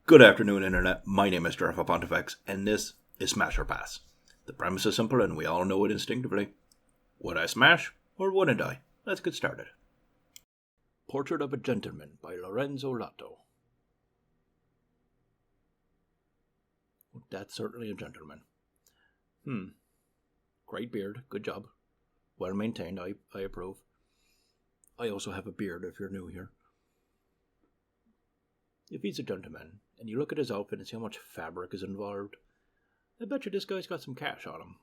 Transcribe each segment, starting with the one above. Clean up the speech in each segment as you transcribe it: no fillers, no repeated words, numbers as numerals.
Good afternoon, Internet. My name is Jerfa Pontifex, and this is smashorpass. The premise is simple, and we all know it instinctively. Would I smash, or wouldn't I? Let's get started. Portrait of a Gentleman by Lorenzo Lotto. That's certainly a gentleman. Great beard, good job. Well maintained, I approve. I also have a beard if you're new here. If he's a gentleman, and you look at his outfit and see how much fabric is involved, I bet you this guy's got some cash on him.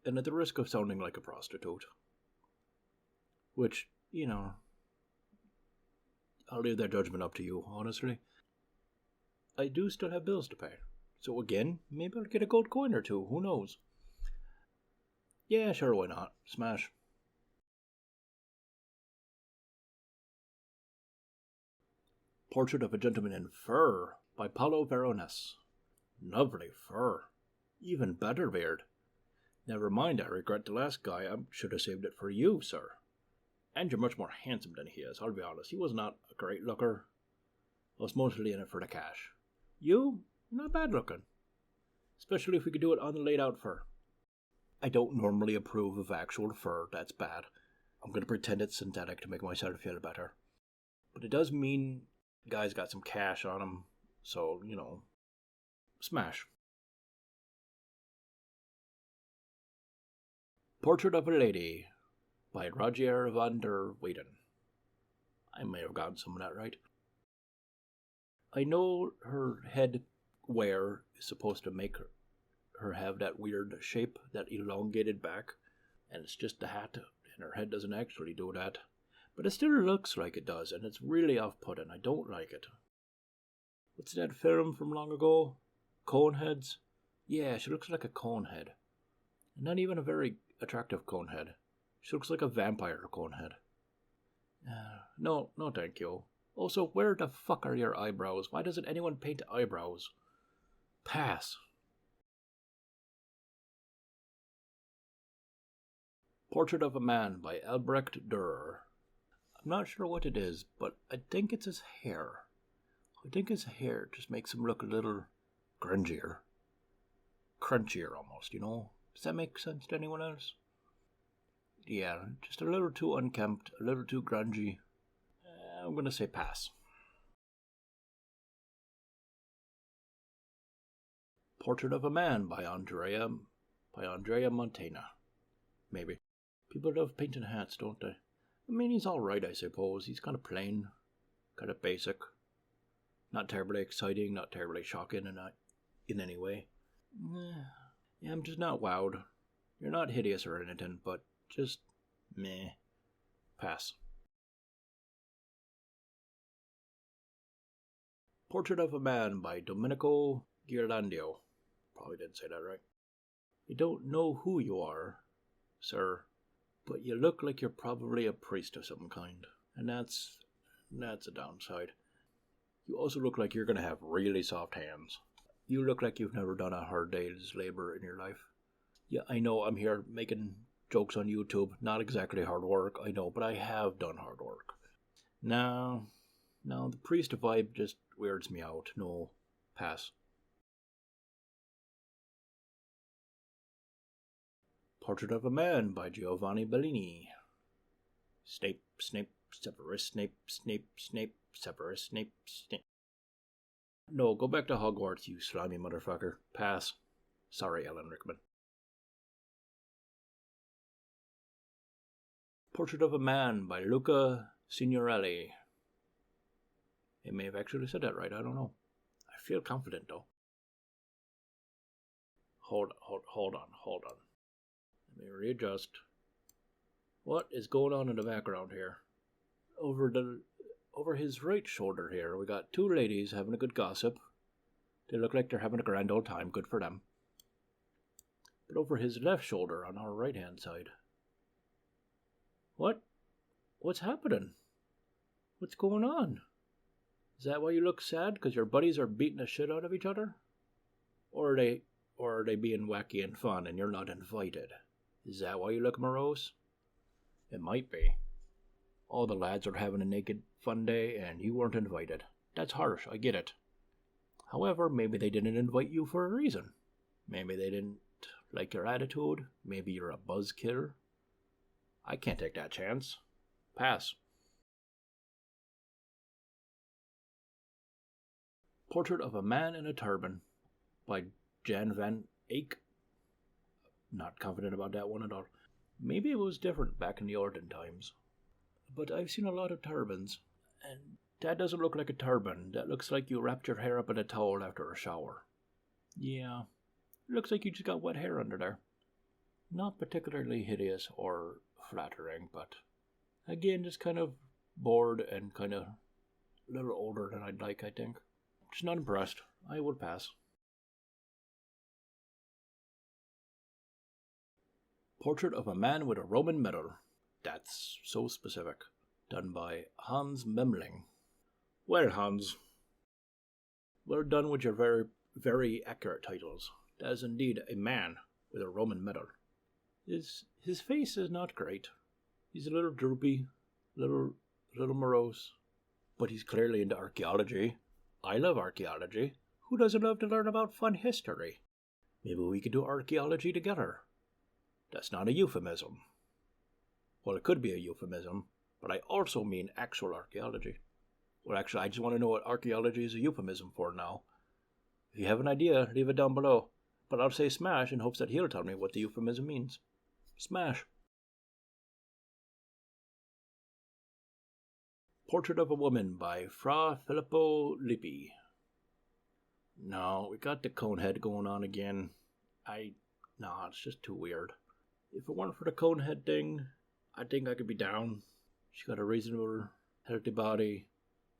And at the risk of sounding like a prostitute, which, I'll leave that judgment up to you, honestly. I do still have bills to pay. So again, maybe I'll get a gold coin or two, who knows? Yeah, sure, why not? Smash. Portrait of a Gentleman in Fur by Paulo Veronese. Lovely fur. Even better beard. Never mind, I regret the last guy. I should have saved it for you, sir. And you're much more handsome than he is, I'll be honest. He was not a great looker. I was mostly in it for the cash. You, not bad looking. Especially if we could do it on the laid out fur. I don't normally approve of actual fur, that's bad. I'm going to pretend it's synthetic to make myself feel better. But it does mean the guy's got some cash on him, so, smash. Portrait of a Lady by Rogier van der Weyden. I may have gotten some of that right. I know her head wear is supposed to make her have that weird shape, that elongated back, and it's just the hat, and her head doesn't actually do that. But it still looks like it does, and it's really off-putting. I don't like it. What's that film from long ago? Coneheads? Yeah, she looks like a conehead. And not even a very attractive conehead. She looks like a vampire conehead. No, thank you. Also, where the fuck are your eyebrows? Why doesn't anyone paint eyebrows? Pass. Portrait of a Man by Albrecht Dürer. I'm not sure what it is, but I think it's his hair. I think his hair just makes him look a little grungier. Crunchier almost, Does that make sense to anyone else? Yeah, just a little too unkempt, a little too grungy. I'm going to say pass. Portrait of a Man by Andrea Montana. Maybe. People love painting hats, don't they? I mean, he's alright, I suppose. He's kind of plain, kind of basic. Not terribly exciting, not terribly shocking in any way. Yeah, I'm just not wowed. You're not hideous or anything, but just meh. Pass. Portrait of a Man by Domenico Ghirlandaio. Probably didn't say that right. I don't know who you are, sir, but you look like you're probably a priest of some kind. And that's a downside. You also look like you're going to have really soft hands. You look like you've never done a hard day's labor in your life. Yeah, I know I'm here making jokes on YouTube. Not exactly hard work, I know, but I have done hard work. No, the priest vibe just weirds me out. No, pass. Portrait of a Man by Giovanni Bellini. Snape, Severus Snape, Severus Snape. No, go back to Hogwarts, you slimy motherfucker. Pass. Sorry, Alan Rickman. Portrait of a Man by Luca Signorelli. He may have actually said that right, I don't know. I feel confident, though. Hold on. Let me readjust. What is going on in the background here? Over his right shoulder here, we got two ladies having a good gossip. They look like they're having a grand old time, good for them. But over his left shoulder on our right hand side. What's happening? What's going on? Is that why you look sad? Because your buddies are beating the shit out of each other? Or are they being wacky and fun and you're not invited? Is that why you look morose? It might be. All the lads are having a naked fun day and you weren't invited. That's harsh, I get it. However, maybe they didn't invite you for a reason. Maybe they didn't like your attitude. Maybe you're a buzzkill. I can't take that chance. Pass. Portrait of a Man in a Turban by Jan van Eyck. Not confident about that one at all. Maybe it was different back in the olden times. But I've seen a lot of turbans, and that doesn't look like a turban. That looks like you wrapped your hair up in a towel after a shower. Yeah, it looks like you just got wet hair under there. Not particularly hideous or flattering, but again, just kind of bored and kind of a little older than I'd like, I think. Just not impressed. I would pass. Portrait of a Man with a Roman Medal. That's so specific. Done by Hans Memling. Well, Hans, we're done with your very, very accurate titles. That is indeed a man with a Roman medal. His face is not great. He's a little droopy, little morose, but he's clearly into archaeology. I love archaeology. Who doesn't love to learn about fun history? Maybe we could do archaeology together. That's not a euphemism. Well, it could be a euphemism, but I also mean actual archaeology. Well, actually, I just want to know what archaeology is a euphemism for now. If you have an idea, leave it down below. But I'll say smash in hopes that he'll tell me what the euphemism means. Smash. Portrait of a Woman by Fra Filippo Lippi. No, we got the cone head going on again. No, it's just too weird. If it weren't for the cone head thing, I think I could be down. She's got a reasonable, healthy body.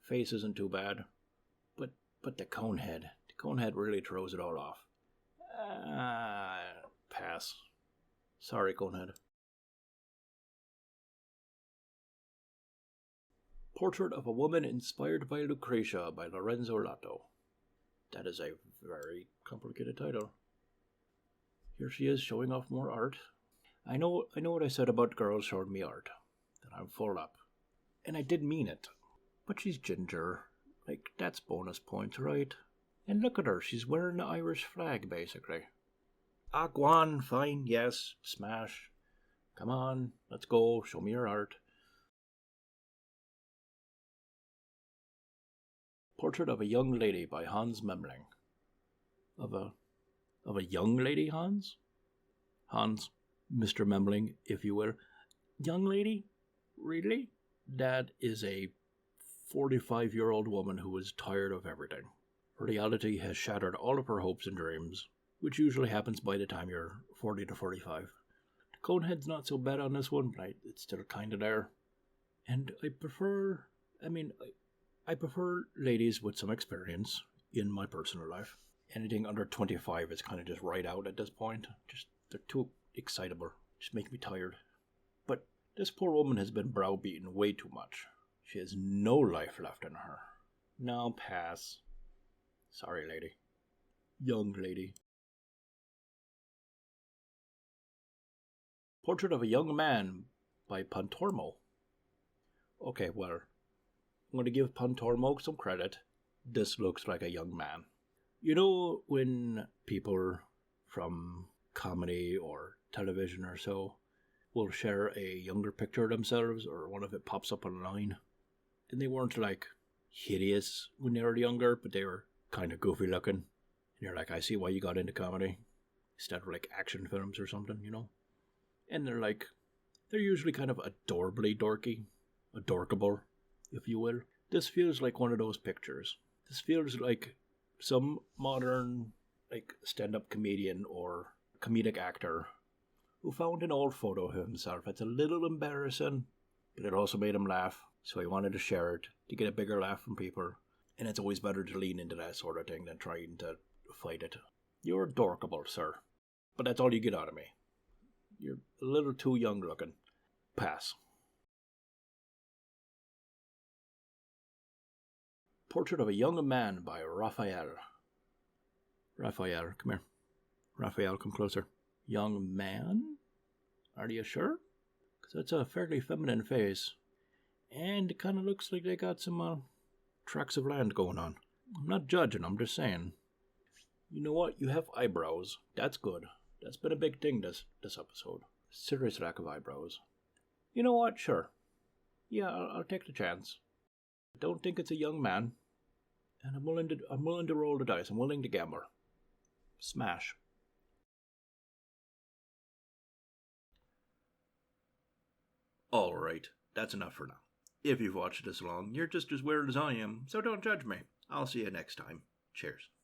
Face isn't too bad. But the cone head really throws it all off. Pass. Sorry, Conehead. Portrait of a Woman Inspired by Lucretia by Lorenzo Lato. That is a very complicated title. Here she is showing off more art. I know what I said about girls showing me art. That I'm full up. And I did mean it. But she's ginger. Like, that's bonus points, right? And look at her, she's wearing the Irish flag, basically. Go on, fine, yes, smash. Come on, let's go, show me your art. Portrait of a Young Lady by Hans Memling. Of a young lady, Hans? Hans, Mr. Memling, if you will. Young lady? Really? That is a 45-year-old woman who is tired of everything. Reality has shattered all of her hopes and dreams, which usually happens by the time you're 40 to 45. The Conehead's not so bad on this one, but it's still kind of there. And I prefer ladies with some experience in my personal life. Anything under 25 is kind of just right out at this point. They're too excitable. Just make me tired. But this poor woman has been browbeaten way too much. She has no life left in her. Now pass. Sorry, lady. Young lady. Portrait of a Young Man by Pontormo. Okay, well, I'm going to give Pontormo some credit. This looks like a young man. You know when people from comedy or television or so will share a younger picture of themselves, or one of it pops up online, and they weren't like hideous when they were younger, but they were kind of goofy looking, and you're like, I see why you got into comedy instead of like action films or something, you know. And they're usually kind of adorably dorky, adorkable, if you will. This feels like one of those pictures. This feels like some modern like stand-up comedian or comedic actor who found an old photo of himself. It's a little embarrassing, but it also made him laugh, so he wanted to share it to get a bigger laugh from people. And it's always better to lean into that sort of thing than trying to fight it. You're adorkable, sir, but that's all you get out of me. You're a little too young looking. Pass. Portrait of a Young Man by Raphael. Raphael, come here. Raphael, come closer. Young man? Are you sure? Because that's a fairly feminine face. And it kind of looks like they got some tracts of land going on. I'm not judging, I'm just saying. You know what? You have eyebrows. That's good. That's been a big thing this episode. Serious lack of eyebrows. You know what? Sure. Yeah, I'll take the chance. I don't think it's a young man, and I'm willing to roll the dice. I'm willing to gamble. Smash. Alright, that's enough for now. If you've watched this long, you're just as weird as I am, so don't judge me. I'll see you next time. Cheers.